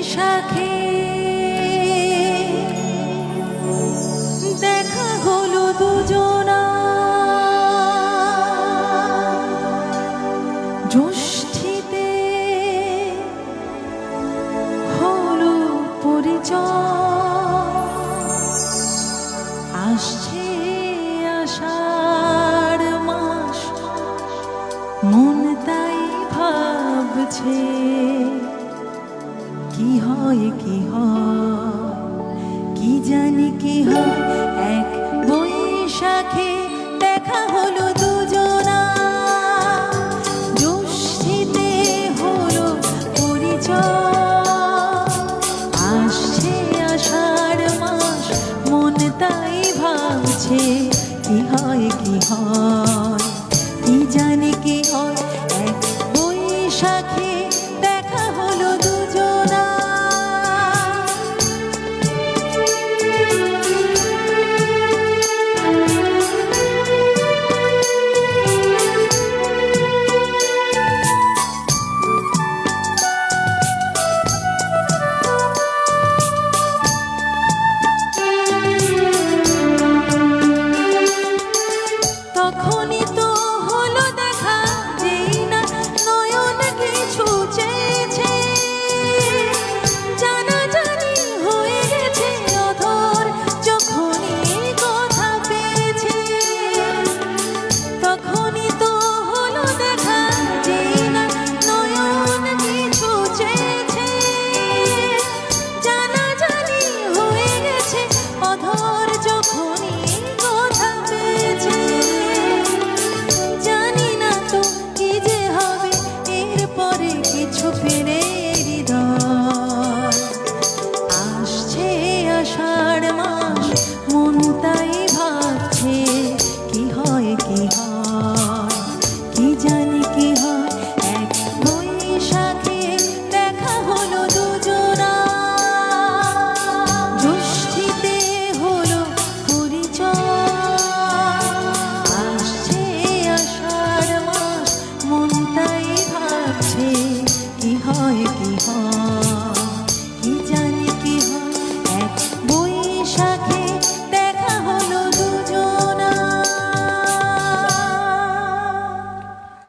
বৈশাখে দেখা হলো দুজনা, জ্যৈষ্ঠীতে হলো পরিচয়। আসছে আষাঢ় মাস, মন তাই ভাবছে কি হয় কি হয়, কি জানি কি হয়। এক বৈশাখে দেখা হলো দুজনা, জ্যৈষ্ঠীতে হলো পরিচয়। আসছে আষাঢ় মাস, মন তাই ভাবছে কি হয় কি হয়, কি জানি কি হয়। এক বৈশাখে দেখা হলো দুজনা। তখনই তো হলো দেখা, যেই না নয়ন কিছু চেয়েছে। জানাজানি হয়ে গেছে অধর, যখনই কথা পেয়েছে। তখনই তো হলো দেখা, যেই না নয়ন কিছু চেয়েছে। জানাজানি হয়ে গেছে অধর, যখনই কথা পেয়েছে। জানি না তো কি যে হবে এরপরে, কিছু ফিরে হৃদয়। আসছে আষাঢ় মাস, মন তাই ভাবছে কি হয় কি হয়, কি জানি কি হয়। এক বৈশাখে দেখা হলো দুজনা, জ্যৈষ্ঠীতে হলো পরিচয়। আসছে আষাঢ় মাস, মন তাই ভাবছে কি হয় কি হয়।